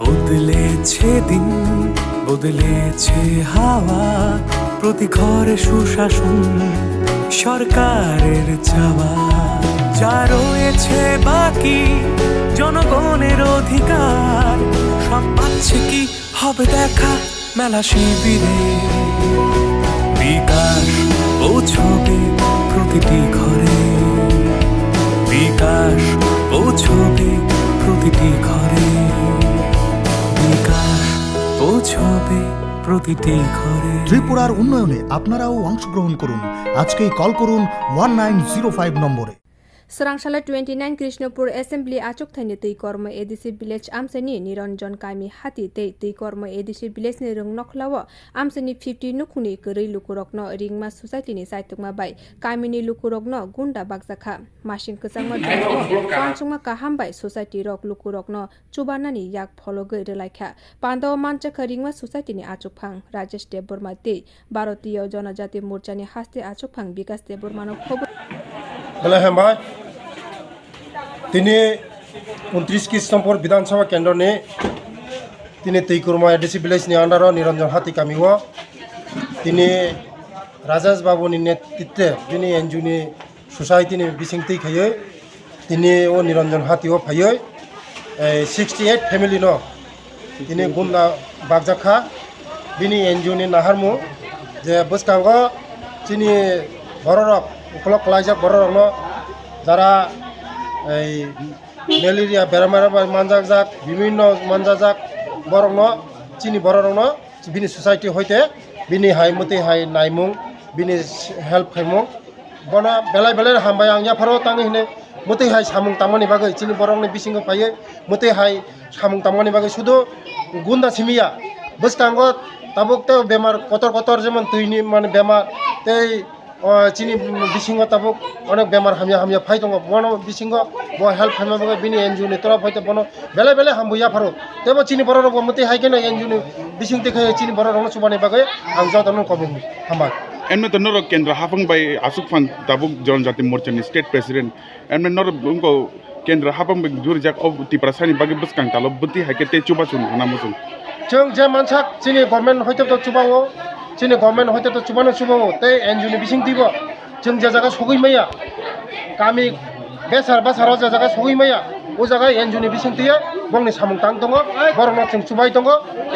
বদলেছে দিন, বদলেছে হাওয়া, প্রতি ঘরে সুশাসন সরকারের চাওয়া। যা রয়েছে বাকি জনগণের অধিকার, সব পাচ্ছে কি হবে দেখা মেলা শিবিরে। বিকাশ পৌঁছবে প্রতিটি ঘরে, বিকাশ পৌঁছবে প্রতিটি ঘরে, বিকাশ পৌঁছবে প্রতিটি ঘরে। ত্রিপুরার উন্নয়নে আপনারাও অংশগ্রহণ করুন। আজকেই কল করুন 1905 নম্বরে। Serangshala 29 Krishnapur Assembly achuk thaini tei korma ADC village amsani Niranjan Kami hati tei korma ADC village ni rung nokhlawa amsani 50 nukuni korei lukurokno ringma society ni saitukma bai Kami ni lukurokno gunda bakjakha masing kesangma pansungma kahambai society rok lukurokno chubanani yak phologai relaikha pando manchakha ringma society ni achukphang Rajesh Deborma tei Bharatiya Janajati Morcha ni haste achukphang Bikas Deborma no khobor Hello, তিনি 29 Krishnapur বিধানসভা কেন্দ্র নে তিনি তৈকুরমা ADC village নি under নিরঞ্জন হাতি কামিও তিনি রাজেশ বাবুনি নেতৃত্বে তিনি এনজুনি সোসাইটি নি বিসিংতি খাইয়ে তিনি ও নিরঞ্জন হাতিও ফাইয়ে 68 ফ্যামিলি ন তিনি গুন্ডা বাগজাখা বিনি এনজুনি নাহারমু যে বসকাঙ্গ তিনি বড়রক উপলক লাইজাক বড়রক ন যারা এই ম্যালেরিয়া বেরামার মানজাক বিভিন্ন মানজাক বরং চিনি বরং বিনি সোসাইটি হইতে বিনি হাই মতে হাই নাইমুং বিনি হেল্প খাইমুং বনা বেলাই বেলাই হামবাই আং ইয়াফারো তাঙি হিনে মতে হাই সামুং তামানি বাগৈ চিনি বরংনি বিসিং পাইয়ে মতে হাই সামুং তামানি বাগৈ শুধু গুন্দা সিমিয়া বসকাঙ্গ তাবুকতে বেমার কতর যেমন তুইনি মানে বেমার তেই চিনি বিসিং তাবুক অনেক বেমার হামিয়া ফাই দङ বন বিসিং ব হেল্প খাইমাবাগৈ বিনি এনজিওনি তরফ হইতে বন বেলাই বেলাই হামবুয়া ফারো তেবো চিনি বরং মতে হাইকেন এনজিওনি বিসিং দেখে চিনি বরং সুবানি বাগৈ আং যাদন কবি হামবা एनमें तो नर केंद्र हाफंग बाई आसुक फान दाबुक जनजाति मोर्चा नि स्टेट प्रेसिडेंट एनमें नर उनको केंद्र हाफंग बाई जुर जाक अब तिप्रासानि बागे बसकां तालो बुति हाकेते चुबा चुन हाना मुसुं जों जे मानसाक चिनि गभर्नमेंट हयतो तो चुबाओ चिनि गभर्नमेंट हयतो तो चुबानो चुबाओ ते एनजिओनि बिसिं दिबो जों जे जागा सगै मैया गामि बेसार बासाराव जे जागा सगै मैया ओ जागा एनजिओनि बिसिं दिया बंनि सामुं तां दङ बरनो जों चुबाय दङ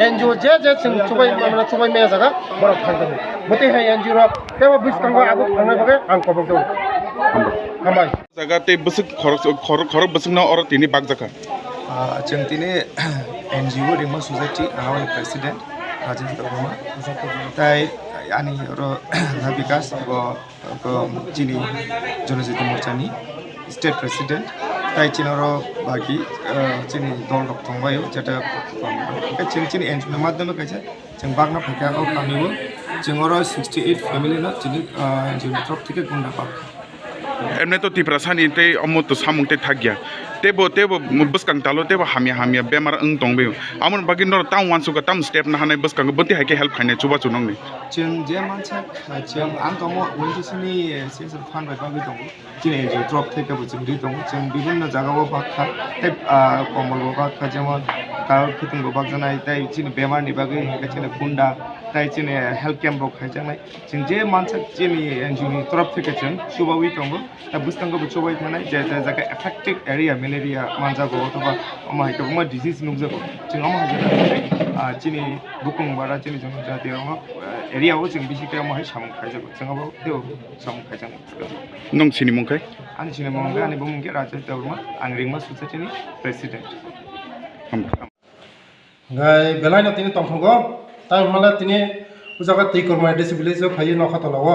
एनजिओ जे जों चुबाय मैया जागा बर थांदों मते हाय एनजिओ रा तेबो बिसकांगो आगु थांनाय बागे आं कबक दङ हामबाय जागा ते बसक खर बसक न और तिनि बाग जाका जों दिनै एनजिओ रिमा ससाइटि आंनि प्रेसिडेंट राजेश देवबर्मा ताई आंनि र बिकास चिनि जनजाति मोर्चानि स्टेट प्रेसिडेंट ताई चिनर बाकी चिनि दल रक थांबायो जेटा चिनि एनजिओ माध्यमे कैसे जों बागना फैखाखौ कामिबो जों 68 फैमिली न चिनि एनजिओ तरफ থেকে गुंडा पाक एमने तो तिप्रासानि ते अमो तो सामुं ते थागिया तेबो बसकां तालो तेबो हामिया बेमार ओं दंबे आमन बागि नर टाउन वानसुका टाउन स्टेप ना हानाय बसकां बति हाके हेल्प खायने चुबा चुनंगनि जों जे मानसा जों आं दङ उनजिसनि सेसर फान बाय बागि दङ दिनै जों ड्रप थेकाबो जों रि दङ जों বিভিন্ন জায়গাও बाखा ते कमल बाखा जेमन गाव फिटिं बाग जानाय ताई चिनि बेमारनि बागै चिनि गुंडा ताई चिनि हेल्थ कैम्प रक खायजानाय जों जे मानसा चिनि एनजिओनि तरफ থেকে जों सुबावि दङ दा बुस्तांगो चुबाय थानाय जे जायगा एफेक्टेड एरिया मेलेरिया मानजागो अथवा अमाहायखौ डिजीज नुजागो जों अमाहायखौ चिनि बुकुं बारा चिनि जों जाहाथे एरियाव जों बिसिके अमाहाय सामुं खायजागो जोंबो तेव सामुं खायजागो नों सिनि मुंखाय आंनि सिनि मुंखाय आंनि बुंगे राजेश देवबर्मा आं रिंमा ससाइटिनि प्रेसिडेंट गाय बेलायनो तिनि तंथंगो ताय मला तिनि उजागा तैकुरमा एडिसि भिलेज फायो नखातलाव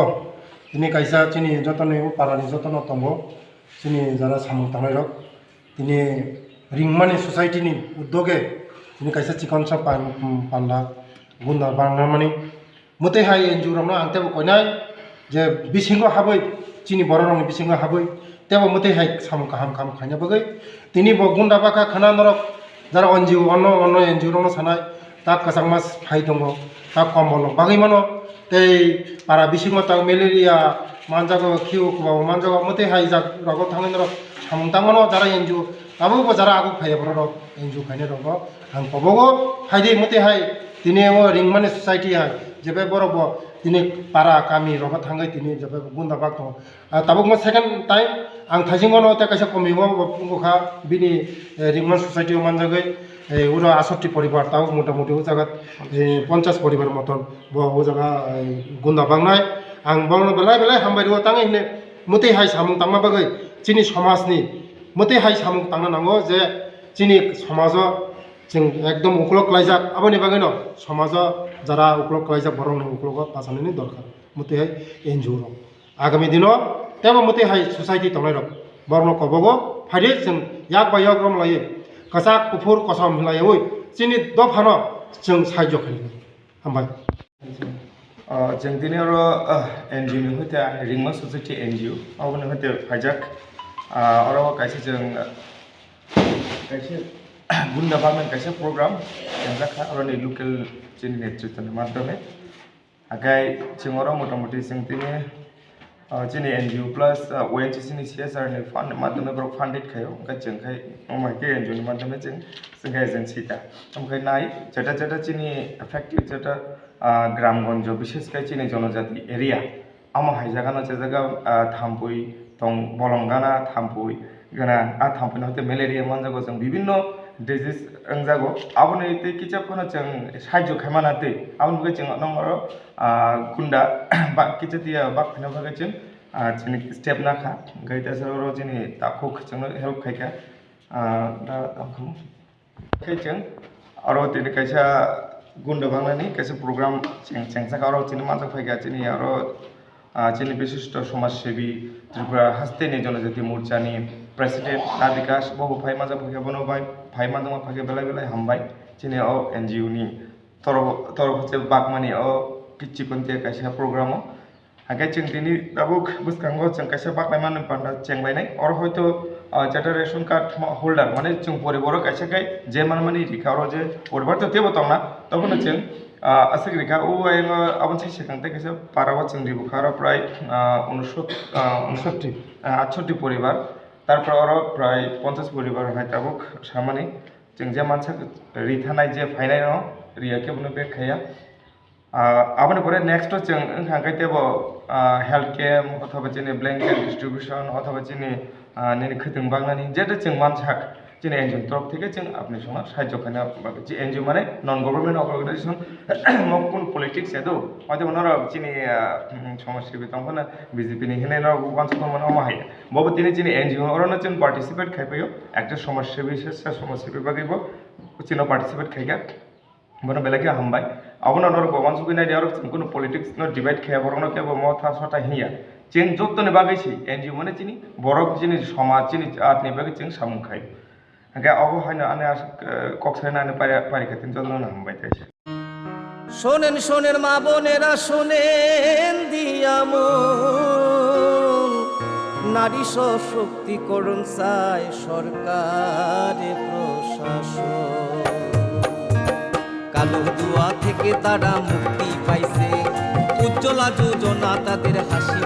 तिनि कायसा चिनि जतने पारानि जतन तंगो चिनि जारा सामुं थांनाय रक तिनि रिंमानि ससाइटिनि उद्योगे तिनि कायसा चिकनसा पान्ला गुन्दा बांना माने मते हाय एनजिओ रमना आंतेबो कयनाय जे बिसिंगो हाबै चिनि बररंनि बिसिंगो हाबै तेबो मते हाय सामुं काहाम खायना बगै तिनि ब गुन्दा बाका खाना नरक যারা এনজিও অন্য এনজিও রং সানায় তা কাসাং মাস ফাই দङ তা কম্বল বাগै মানো তেই পারা বিসিং তা মেলেরিয়া মানজাগো খিউ কুবাও মানজাগো মতে হাই জাগ রগ थांनाय र सामुं तांगनो যারা NGO abo jara agu phaya boro NGO khaine rok ang kobogo haide mate hai tini o ringmani society hai jebe boro bo tini para kami rok thangai tini jebe gunda bak to tabuk mo second time ang thajingono ta kaisa komigo bungo kha bini ringman society o manjagai ওরা ৬৮ পরিবার তাও মোটামুটি ও জায়গা ৫০ পরিবার মতন ও জায়গা গুন্দা বাংনায় আং বাংলা বেলায় বেলায় হামবাই ও তাঙে হিনে মতে হাই সামুং তাংমা বাগৈ চিনি সমাজনি মতে হাই সামুং তাংনা নাंगौ যে চিনি সমাজ जों एकदम उक्लक लाइजाक आबनि बागै न समाज যারা उक्लक लाइजाक बरं उक्लक पासाननि दरकार मते हाय एनजिओ रक आगामी दिन तेबो मते हाय सोसाइटी तंनाय रक बरं कबगो फाइदे जों याक बा याक रम लायो कसाक कुफुर कसम हिलायो चिनि दफानो जों साहाय्य खालामो हामबाय जों दिनै आरो एनजिओ नि हते रिंमा ससाइटि एनजिओ आवनो हते फाइजाक आरो कायसे जों कायसे गुन्दा बांनाय कायसे प्रग्राम जोंजाखा आरो नै लोकेल जोंनि नेतृत्वनि माध्यमे आगाय जों आरो मोटामोटी जों दिनै जोंनि एनजिओ प्लस ONGC नि CSR नि फान्ड माध्यमे ब्रो फान्डेड खायो ओंखाय जोंखाय ओमायके एनजिओ नि माध्यमे जोंखाय एजेन्सि दा ओंखाय नाय जेटा जेटा जोंनि एफेक्टिव जेटा ग्रामगंज विशेषकर जोंनि जनजाति एरिया आमा हायजागाना जे जायगा थाम्पई दं बलंगाना थाम्पई गना थाम्पईनि हते मेलेरिया मानजागो जों विभिन्न डिजीज अंजागो आबोनो इते किचाफोना जों साहाय्य खायमानाते आबोनो जों नंगरो गुन्दा बा किचातिया बाखना बागै जों जोंनि स्टेप नाखा गायदा सरो जोंनि ताखौ जोंनो हेल्प खायका दा आंखौ जों आरो दिनै कायसा गुन्दा बांनायनि कायसा प्रग्राम जोंसाका आरो जोंनि मानजा फायगा जोंनि आरो जोंनि विशिष्ट समाजसेबी त्रिपुरा हास्तेनि जनजाति मोर्चानि प्रेसिडेंट नादिकाश बहु फाइ माजा फायगा बनबाय फाइ माजा फायगा बेलाय बेलाय हामबाय जोंनि एनजिओ नि तरफ से बागमानि किच्ची कोनते कायसा प्रग्राम आगे जों दिनै दाबो बुसखांगो जों कायसा बागनाय माने पान्दा चेंलायनाय और हयतो जेटा रेशन कार्ड होल्डार माने जों परिबार कायसाखाय जे माने रिकारो जे परिबार तो तेबो दंना तबनो जों असक रिका ओ आयङो आबन से सेखांते कायसा पारावा जों रिबुखारा प्राय 68 परिबार तारपर आरो प्राय 50 परिबार हाय दाबो सामानि जों जे मानसा रिथानाय जे फायनाय न रिया केबनो बे खाया आबन परे नेक्स्ट जों हांगायतेबो हेल्थ केम्प अथवा जोंनि ब्लेंकेट डिस्ट्रीब्यूशन अथवा जोंनि नेनि खैथों बांनानि जेटा जों मानसाक जोंनि एनजिओ तरफ থেকে जों आपनि समा साहाय्य खाना जे एनजिओ माने नन गभर्नमेंट अर्गानाइजेशन मकुन पॉलिटिक्स एदो हयतो नर जोंनि समाजसेबी दंफाना बीजेपी नि हिनाय न बांसखौ माने माहाय बबो दिनै जोंनि एनजिओ अरनो जों पार्टिसिपेट खायफायो एकटा समाजसेबी समाजसेबी बागैबो जोंनो पार्टिसिपेट खायगा बनो बेलाके हामबाय आबनो नर गोबां सुगिनाय दियार कोनो पॉलिटिक्स न डिवाइड खाया बरनो केबो मथा सटा हिया जों जत्तने बागैसि एनजिओ माने जोंनि बरक जोंनि समाज जोंनि आतनि बागै जों सामुं खायो आगे अबो हायनो आने कक्सायनाने पारिखाथिन जल्लो हामबाय थाइसे শোনেন শোনেন মা বোনেরা শোনেন দিয়ামন নারী সশক্তিকরণ চায় সরকারে প্রশাসন কালো দুয়া থেকে তারা মুক্তি পাইছে উজ্জ্বলা যোজনা তাদের হাসি